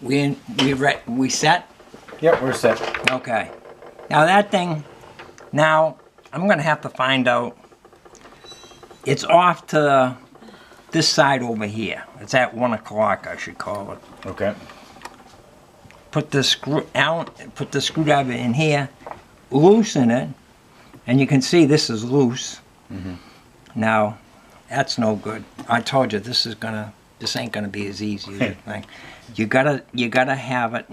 we set? Yep, we're set. Okay. Now that thing, now I'm gonna have to find out. It's off to this side over here. It's at 1 o'clock, I should call it. Okay. Put the screwdriver in here, loosen it, and you can see this is loose. Now, that's no good. I told you this ain't gonna be as easy as you think. You gotta have it.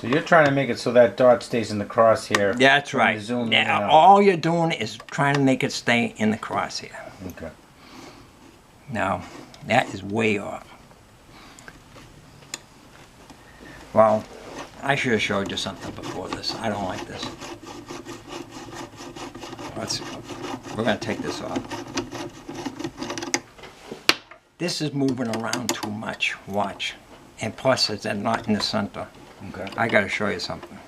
So you're trying to make it so that dot stays in the crosshair. That's when right. you zoom in Now, and out. all you're doing is trying to make it stay in the crosshair. Okay. Now, that is way off. Well, I should have showed you something before this. I don't like this. We're going to take this off. This is moving around too much. Watch. And plus, it's not in the center. Okay. I got to show you something.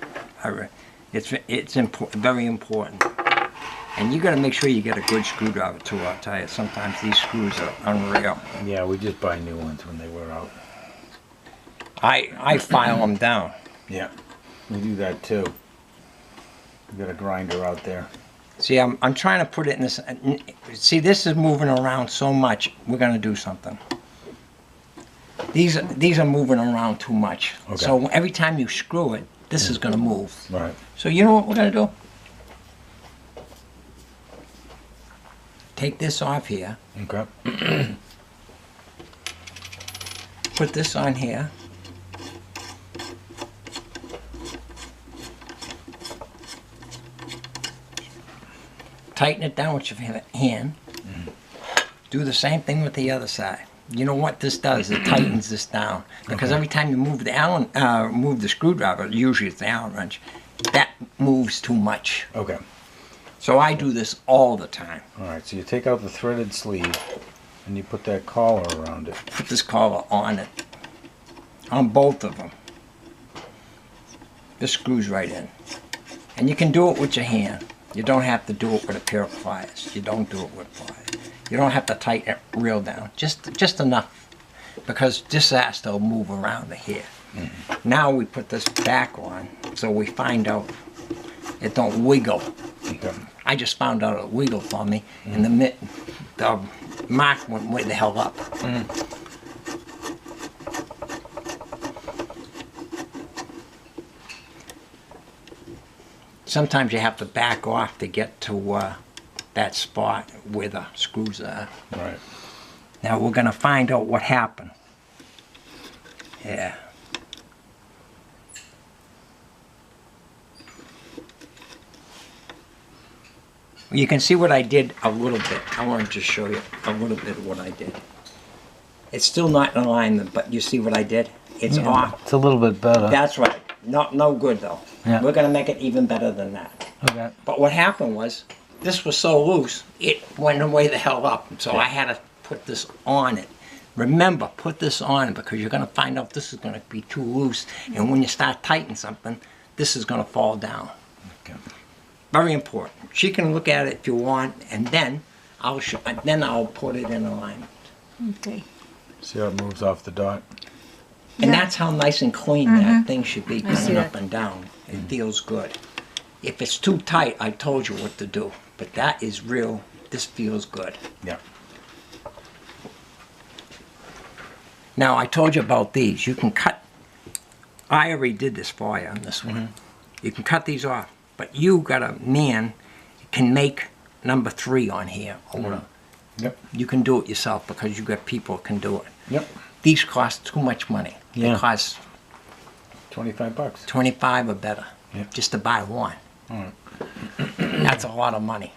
It's very important. And you got to make sure you get a good screwdriver too. I'll tell you, sometimes these screws are unreal. Yeah, we just buy new ones when they wear out. I file them down. Yeah, we do that too. We got a grinder out there. See, I'm trying to put it in this. See, this is moving around so much. We're gonna do something. These are moving around too much. Okay. So every time you screw it, this is gonna move. Right. So you know what we're gonna do? Take this off here. Okay. Put this on here. Tighten it down with your hand. Do the same thing with the other side. You know what this does? It tightens this down. Because every time you move the screwdriver, usually it's the Allen wrench, that moves too much. Okay. So I do this all the time. All right. So you take out the threaded sleeve, and you put that collar around it. Put this collar on it. On both of them. This screws right in. And you can do it with your hand. You don't have to do it with a pair of pliers. You don't do it with pliers. You don't have to tighten it real down. Just enough. Because this has to move around to here. Now we put this back on so we find out it don't wiggle. Okay. I just found out it wiggled for me and the mark went way the hell up. Sometimes you have to back off to get to that spot where the screws are. Right. Now we're gonna find out what happened. Yeah. You can see what I did a little bit. I wanted to show you a little bit of what I did. It's still not in alignment, but you see what I did? It's off. It's a little bit better. That's right. No good though. Yeah. We're gonna make it even better than that. Okay. But what happened was, this was so loose, it went way the hell up. So I had to put this on it. Remember, put this on because you're gonna find out this is gonna be too loose. And when you start tightening something, this is gonna fall down. Okay. Very important. She can look at it if you want, and then I'll put it in alignment. Okay. See how it moves off the dot? And Yeah. that's how nice and clean that thing should be, see coming up that. and down. It feels good. If it's too tight, I told you what to do. But that is real. This feels good. Yeah. Now, I told you about these. You can cut. I already did this for you on this one. You can cut these off. But you got a man can make number 3 on here. Or Yep. you can do it yourself because you got people who can do it. Yep. These cost too much money. Yeah. They cost $25. 25 or better Yeah. just to buy one. All right. That's a lot of money.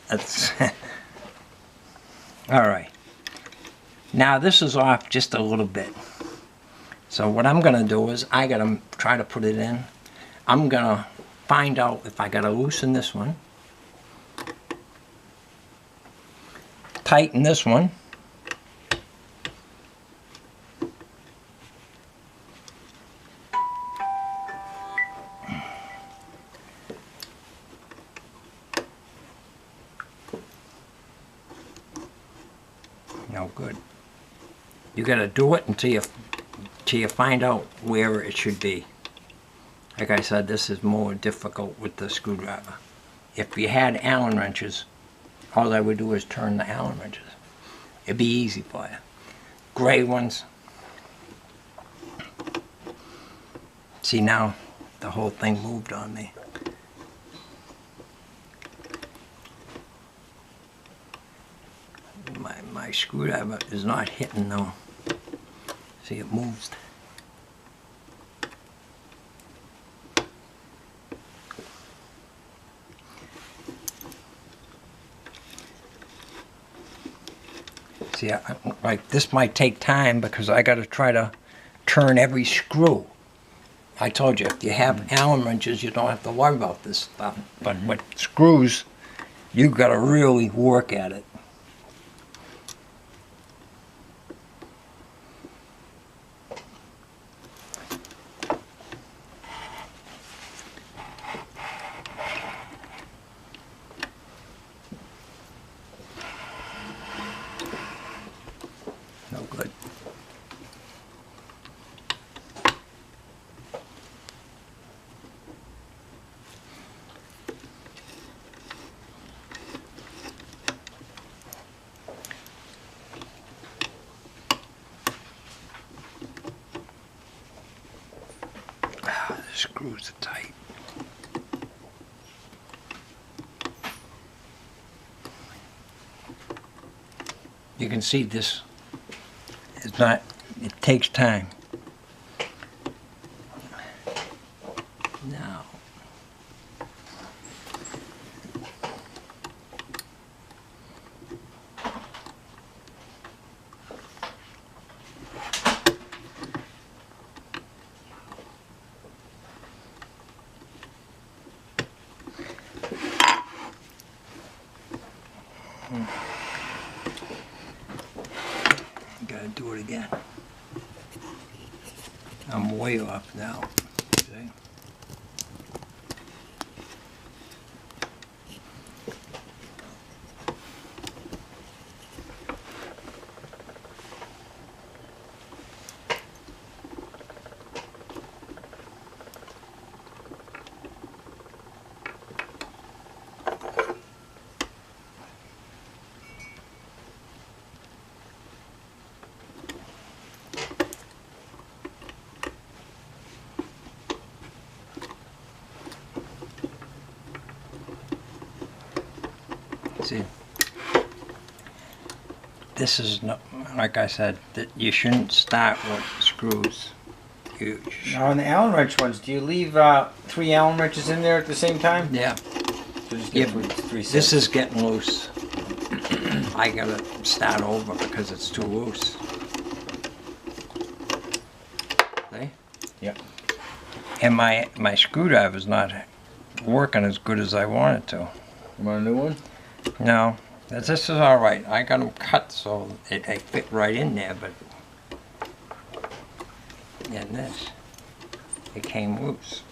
That's all right. Now this is off just a little bit. So what I'm gonna do is I gotta try to put it in. I'm gonna find out if I gotta loosen this one, tighten this one, No good. You gotta do it until you find out where it should be. Like I said, this is more difficult with the screwdriver. If you had Allen wrenches, all I would do is turn the Allen wrenches. It'd be easy for you. Gray ones. See, now the whole thing moved on me. My screwdriver is not hitting though. See, it moves. See, like this might take time because I got to try to turn every screw. I told you, if you have Allen wrenches, you don't have to worry about this stuff. But with screws, you got to really work at it. No good. The screws are tight. You can see this. It's not, it takes time. Now, gotta do it again. I'm way off now. See? See, this is not, like I said, that you shouldn't start with screws. Now on the Allen wrench ones, do you leave 3 Allen wrenches in there at the same time? Yeah, So just Yeah, get three this sets. is getting loose. I gotta start over because it's too loose. See? Yep. And my screwdriver's not working as good as I want it to. You want a new one? No, this is all right. I got them cut so they fit right in there, but in this, it came loose.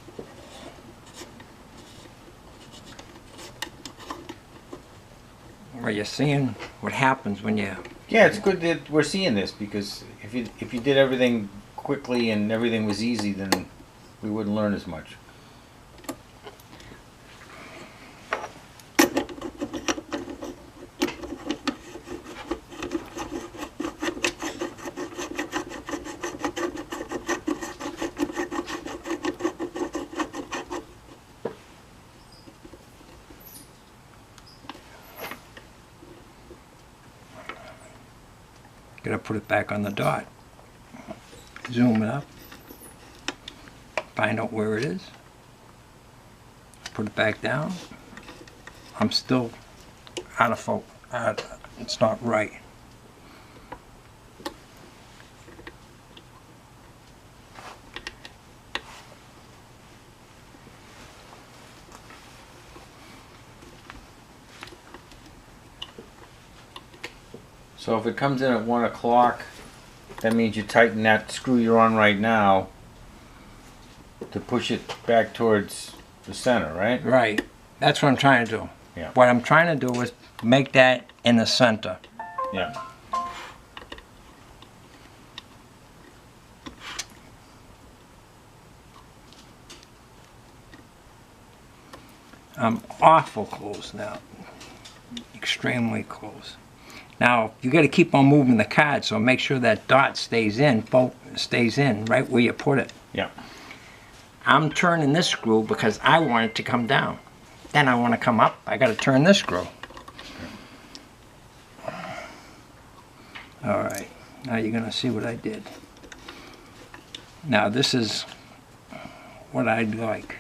Well, you're seeing what happens when you... Yeah, it's good that we're seeing this because if you did everything quickly and everything was easy, then we wouldn't learn as much. Gotta put it back on the dot. Zoom it up. Find out where it is. Put it back down. I'm still out of focus. It's not right. So if it comes in at 1 o'clock, that means you tighten that screw you're on right now to push it back towards the center, right? Right. That's what I'm trying to do. Yeah. What I'm trying to do is make that in the center. Yeah. I'm awful close now. Extremely close. Now, you got to keep on moving the card, so make sure that dot stays in, stays in right where you put it. Yeah. I'm turning this screw because I want it to come down. Then I want to come up, I got to turn this screw. All right, now you're going to see what I did. Now this is what I'd like.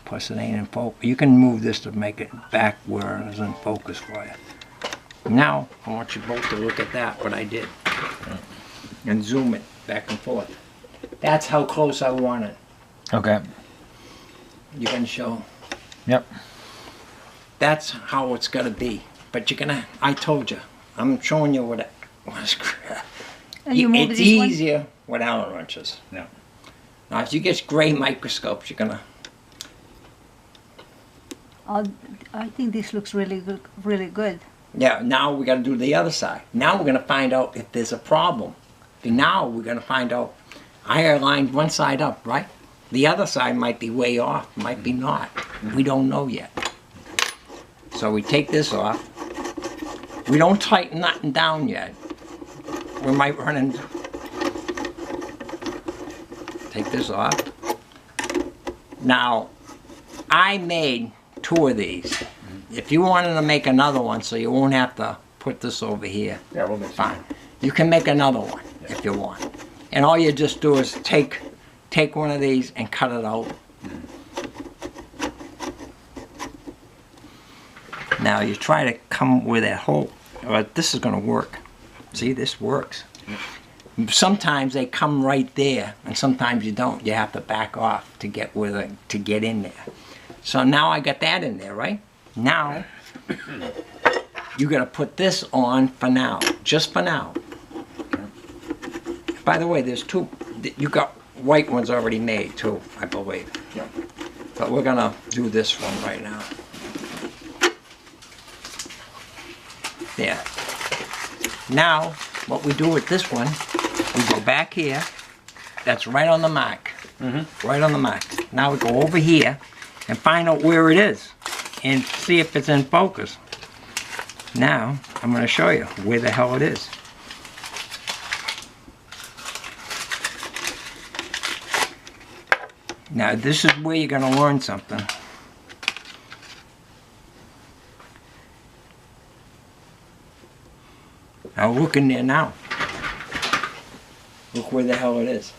Plus it ain't in focus. You can move this to make it back where it's in focus for you. Now, I want you both to look at that, what I did. And zoom it back and forth. That's how close I want it. Okay. You can show. Yep. That's how it's gotta be. But you're gonna, I told you, I'm showing you what it was. And you move It's this one? easier with Allen wrenches. Yeah. Now, if you get gray microscopes, you're gonna, I think this looks really good. Really good. yeah, now we gotta do the other side. Now we're gonna find out if there's a problem. And now we're gonna find out, I aligned one side up, right? The other side might be way off, might be not. We don't know yet. So we take this off. We don't tighten nothing down yet. We might run into, take this off. Now, I made 2 of these. If you wanted to make another one so you won't have to put this over here, Yeah, we'll make fine. You can make another one if you want. And all you just do is take one of these and cut it out. Now you try to come with that hole, but this is gonna work. See, this works. Sometimes they come right there, and sometimes you don't. You have to back off to get with it, to get in there. So now I got that in there, right? Now, you gotta put this on for now, just for now. By the way, there's 2, you got white ones already made too, I believe. Yeah. But we're gonna do this one right now. There. Now, what we do with this one, we go back here. That's right on the mark. Right on the mark. Now we go over here and find out where it is and see if it's in focus. Now, I'm gonna show you where the hell it is. Now, this is where you're gonna learn something. Now look in there now. Look where the hell it is.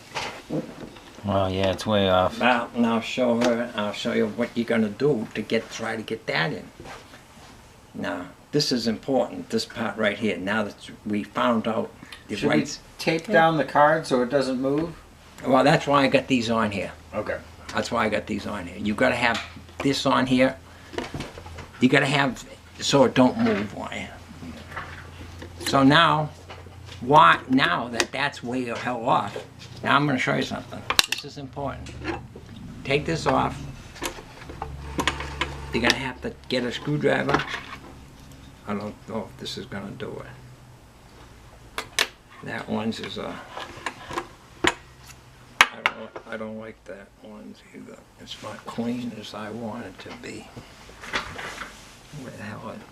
Well, yeah, it's way off. Now show her, I'll show you what you're gonna do to try to get that in. Now, this is important, this part right here. Now that we found out the Should we rights. tape down the card so it doesn't move? Well, that's why I got these on here. Okay. That's why I got these on here. You gotta have this on here. You gotta have, so it don't move on you. So now now that that's way the hell off, now I'm gonna show you something. This is important. Take this off. You're gonna have to get a screwdriver. I don't know if this is gonna do it. That one's is I don't like that one's either. It's not clean as I want it to be. Where the hell is it?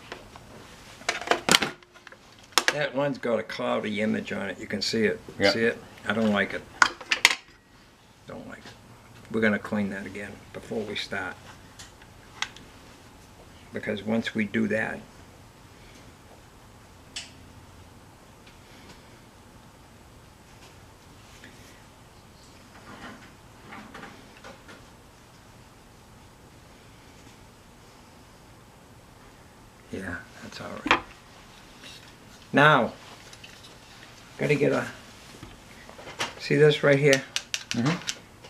That one's got a cloudy image on it. You can see it. Yep. See it? I don't like it. Don't like it. We're gonna clean that again before we start. Because once we do that, yeah, that's all right. Now, gotta get a, see this right here?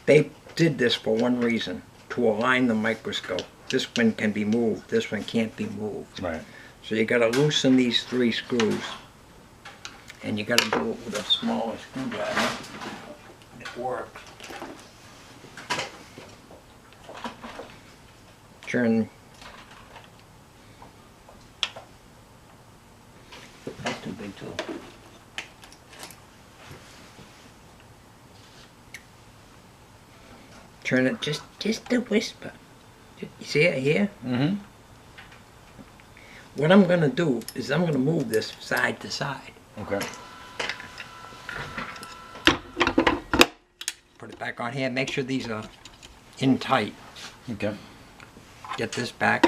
They did this for one reason, to align the microscope. This one can be moved, this one can't be moved. Right. So you gotta loosen these 3 screws, and you gotta do it with a smaller screwdriver. It works. Turn. That's too big too. Turn it just a whisper. You see it here? Mm-hmm. What I'm gonna do is I'm gonna move this side to side. Okay. Put it back on here, make sure these are in tight. Okay. Get this back.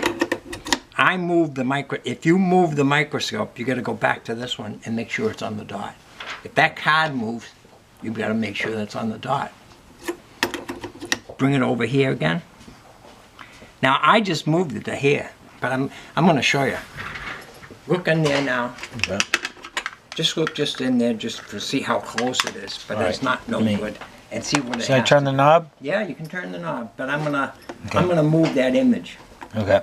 I move the if you move the microscope, you gotta go back to this one and make sure it's on the dot. If that card moves, you've gotta make sure that's on the dot. Bring it over here again. Now I just moved it to here, but I'm gonna show you. Look in there now. Okay. Just look just in there just to see how close it is, but All it's right. not no Me. good. And see what it Should I has turn to- the knob? Yeah, you can turn the knob, but I'm gonna Okay. move that image. Okay.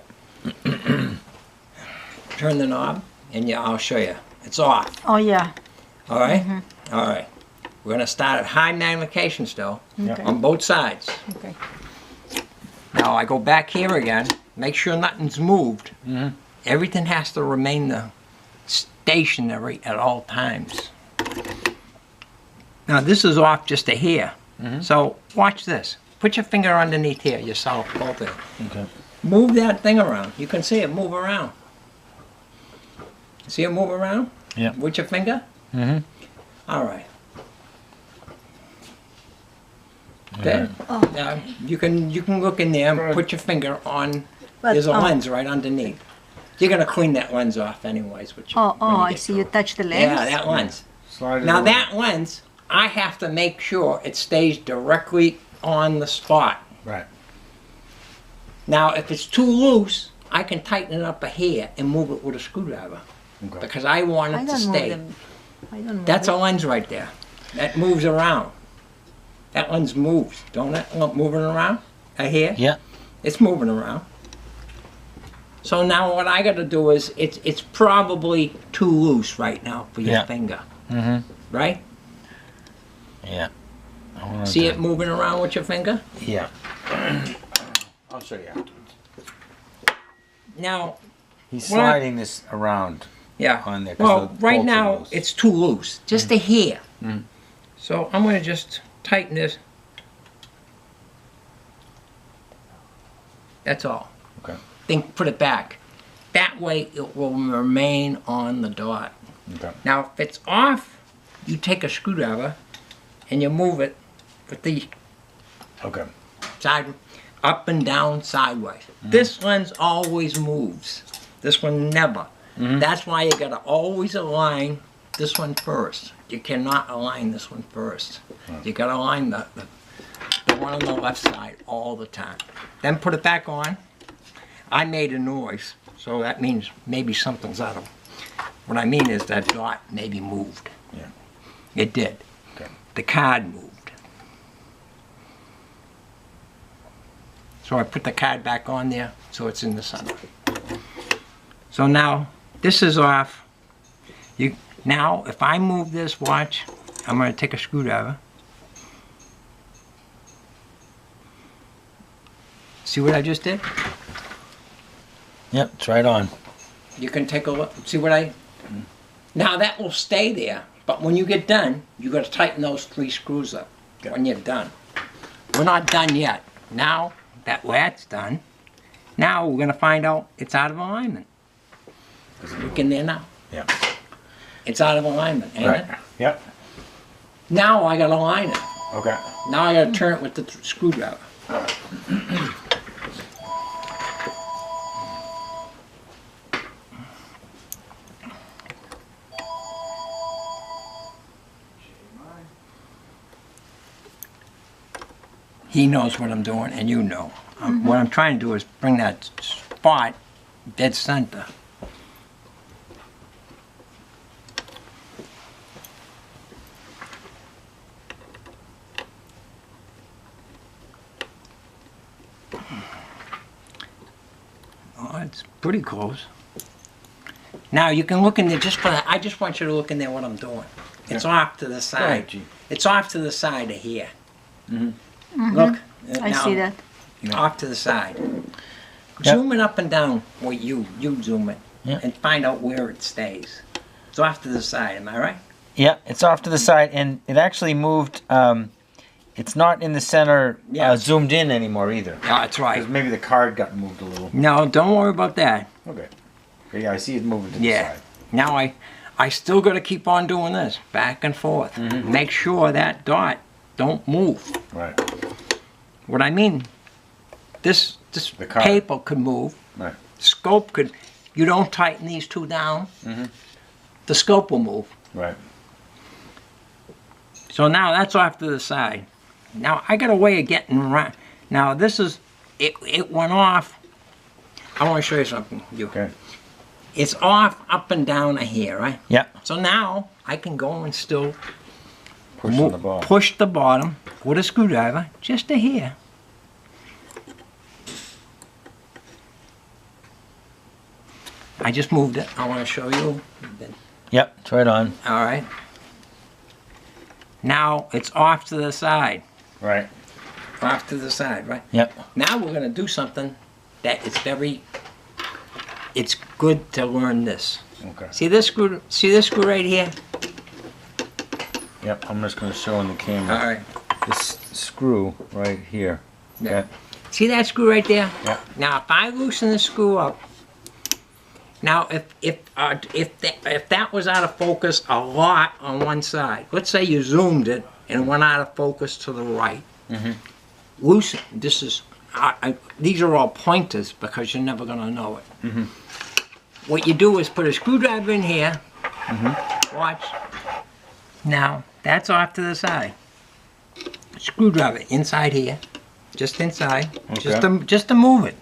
Turn the knob, and yeah, I'll show you. It's off. Oh, yeah. All right? All right. We're gonna start at high magnification still Okay. on both sides. Okay. Now I go back here again. Make sure nothing's moved. Mhm. Everything has to remain stationary at all times. Now this is off just a hair. So watch this. Put your finger underneath here yourself, both of you. Okay. Move that thing around. You can see it move around. See it move around? Yeah. With your finger? Mm-hmm. All right. Okay. Oh. Now you can look in there and Right. put your finger on. But, There's a oh. lens right underneath. You're gonna clean that lens off anyways. Which Oh, when you I get see. through. You touch the lens? Yeah, that lens. Slide it Now over. that lens, I have to make sure it stays directly on the spot. Right. Now, if it's too loose, I can tighten it up a hair and move it with a screwdriver Okay. because I want I it to don't move stay. them. I don't move That's it. a lens right there. That moves around. That lens moves, don't it? Look, moving around? A hair? Yeah. It's moving around. So now what I gotta do is, it's probably too loose right now for your Yeah. finger, Mm-hmm. right? Yeah. I wanna See do- it moving around with your finger? Yeah. I'll show you afterwards. Now, He's What? sliding this around yeah. on there. 'cause Well, the right bolts are now, loose. it's too loose, just a hair. Mm. So I'm gonna just tighten this. That's all. Okay. Then put it back. That way it will remain on the dot. Okay. Now, if it's off, you take a screwdriver and you move it with the Okay. side, up and down, sideways. This lens always moves. This one never. That's why you gotta always align this one first. You cannot align this one first. You gotta align the one on the left side all the time. Then put it back on. I made a noise, so that means maybe something's out of. What I mean is that dot maybe moved. Yeah. It did. Okay. The card moved. So I put the card back on there so it's in the center. So now this is off. Now if I move this, watch, I'm going to take a screwdriver. See what I just did? Yep. It's right on. You can take a look. See what I... Now that will stay there, but when you get done, you got to tighten those 3 screws up when you're done. We're not done yet. Now that that's done, now we're going to find out it's out of alignment. Look in there now. Yeah. It's out of alignment, ain't Right. it? Yep. Now I got to align it. Okay. Now I got to turn it with the screwdriver. He knows what I'm doing, and you know. What I'm trying to do is bring that spot dead center. Oh, it's pretty close. Now you can look in there just for that. I just want you to look in there what I'm doing. It's off to the side. ahead, G. It's off to the side of here. Mhm. Look. I now, see that. Off to the side. Yep. Zoom it up and down. Well, you zoom it Yep. and find out where it stays. It's off to the side. Am I right? Yeah, it's off to the side, and it actually moved. It's not in the center Yeah. zoomed in anymore either. Yeah, that's right. Because maybe the card got moved a little. No, don't worry about that. Okay. Yeah, I see it moving to the Yeah. side. Now I still got to keep on doing this, back and forth. Mm-hmm. Make sure that dot don't move. Right. What I mean, this The card. paper could move. Right. Scope could. You don't tighten these two down. Mm-hmm. The scope will move. Right. So now that's off to the side. Now I got a way of getting around. Now this is it went off. I want to show you something. Okay. It's off up and down here, right? Yep. So now I can go and still Pushing the ball. push the bottom with a screwdriver just to here. I just moved it. I want to show you. Yep. It's right on. All right. Now it's off to the side. Right. Off to the side, right? Yep. Now we're going to do something that it's good to learn this. Okay. See this screw right here? Yep. I'm just going to show on the All camera. right. This screw right here. Yeah. See that screw right there? Yeah. Now, if I loosen the screw up, now if that was out of focus a lot on one side, let's say you zoomed it and went out of focus to the right. Mm-hmm. Loosen. This is these are all pointers because you're never gonna know it. Mm-hmm. What you do is put a screwdriver in here. Mm-hmm. Watch. Now that's off to the side. Screwdriver inside here, just inside, Okay. just to move it.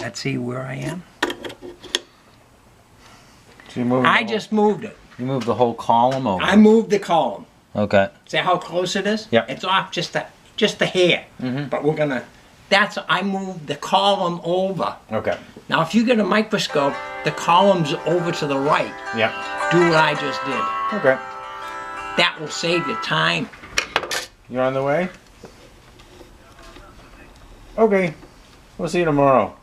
Let's see where I am. So you moved. I just moved it. You moved the whole column over. I moved the column. Okay. See how close it is? Yep. It's off just a hair. Mhm. But we're gonna. I moved the column over. Okay. Now, if you get a microscope, the column's over to the right. Yep. Do what I just did. Okay. That will save you time. You're on the way? Okay. We'll see you tomorrow.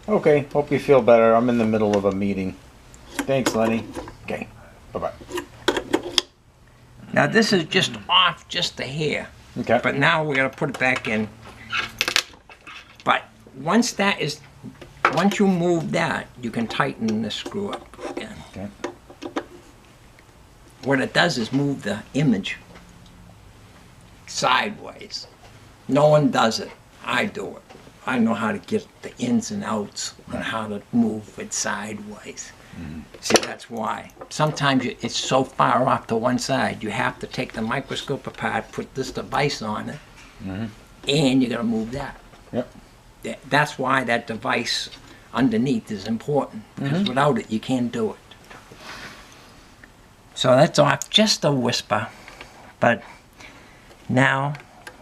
Okay. Hope you feel better. I'm in the middle of a meeting. Thanks, Lenny. Okay. Bye-bye. Now, this is just off just a hair. Okay. But now we're gonna put it back in. But once you move that, you can tighten the screw up again. Okay. What it does is move the image sideways. No one does it. I do it. I know how to get the ins and outs and how to move it sideways. See, that's why. Sometimes it's so far off to one side, you have to take the microscope apart, put this device on it, and you're going to move that. Yep. That's why that device underneath is important, because without it, you can't do it. So that's off just a whisper, but now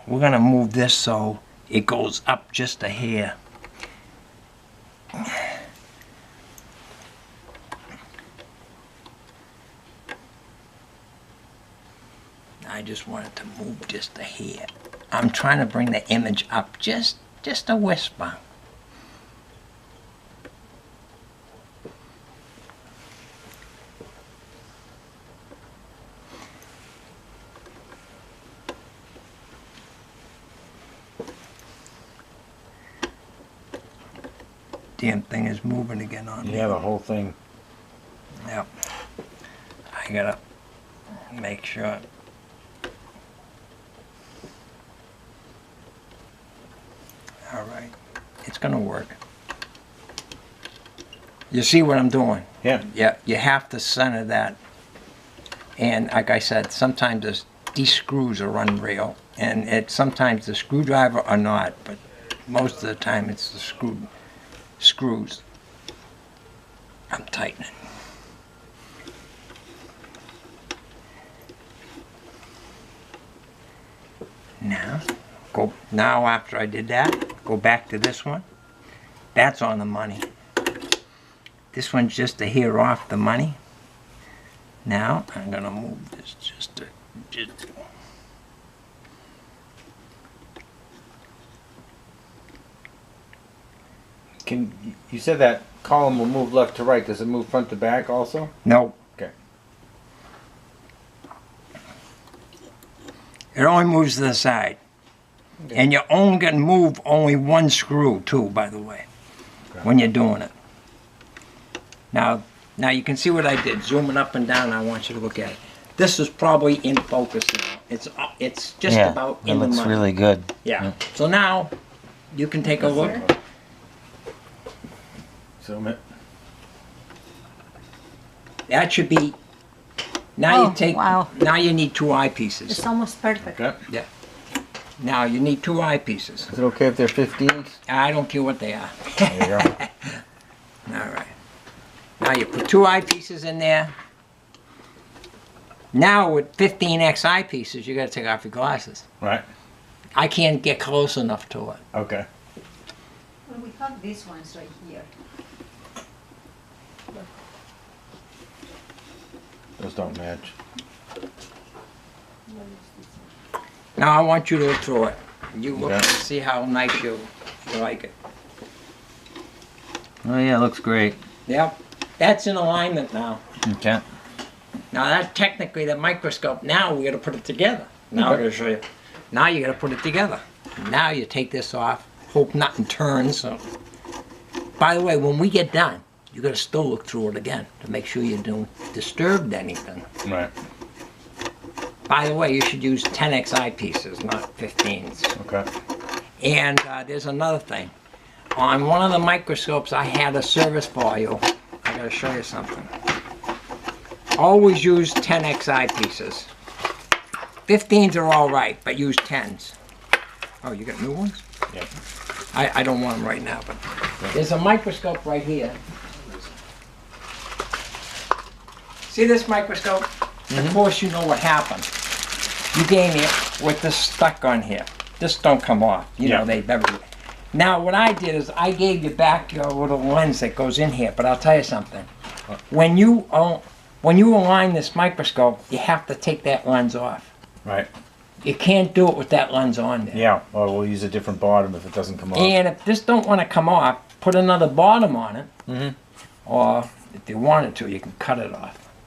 we're going to move this so it goes up just a hair. I just wanted to move just a hair. I'm trying to bring the image up just a whisper. Damn thing is moving again on me. Yeah, the whole thing. Yep. I gotta make sure. All right. It's gonna work. You see what I'm doing? Yeah. Yeah, you have to center that. And like I said, sometimes these screws are unreal, and sometimes the screwdriver are not, but most of the time it's the screws. I'm tightening. Now after I did that, go back to this one. That's on the money. This one's just a hair off the money. Now I'm gonna move this just. You said that column will move left to right. Does it move front to back also? No. Okay. It only moves to the side. And you're only going to move only one screw too, by the way, when you're doing it. Now you can see what I did. Zooming up and down, I want you to look at it. This is probably in focus now. It's just about in the money. really good. Yeah. So now you can take a look. Zoom it. That should be. Now Oh, you take. wow. Now you need two eyepieces. It's almost perfect. Okay. Yeah. Now you need two eyepieces. Is it okay if they're 15s? I don't care what they are. There you go. All right. Now you put two eyepieces in there. Now with 15x eyepieces, you got to take off your glasses. Right. I can't get close enough to it. Okay. Well, we have these ones right here. Those don't match. Now I want you to look through it. You look Okay. and see how nice you like it. Oh yeah, it looks great. Yep. That's in alignment now. Okay. Now that technically the microscope, now we got to put it together. Now I'm Okay. going to show you. Now you got to put it together. Now you take this off. Hope nothing turns. So. By the way, when we get done, you got to still look through it again to make sure you don't disturb anything. Right. By the way, you should use 10x eyepieces, not 15s. Okay. And there's another thing. On one of the microscopes I had a service for you. I got to show you something. Always use 10x eyepieces. 15s are all right, but use 10s. Oh, you got new ones? Yep. I don't want them right now, but there's a microscope right here. See this microscope? Of course you know what happened. You gave me it with this stuck on here. This don't come off. You know, Yeah. they never. Now what I did is I gave you back your little lens that goes in here, but I'll tell you something. When you align this microscope, you have to take that lens off. Right. You can't do it with that lens on there. Yeah. Well, we'll use a different bottom if it doesn't come off. And if this don't want to come off, put another bottom on it. Mhm. Or if you wanted to, you can cut it off.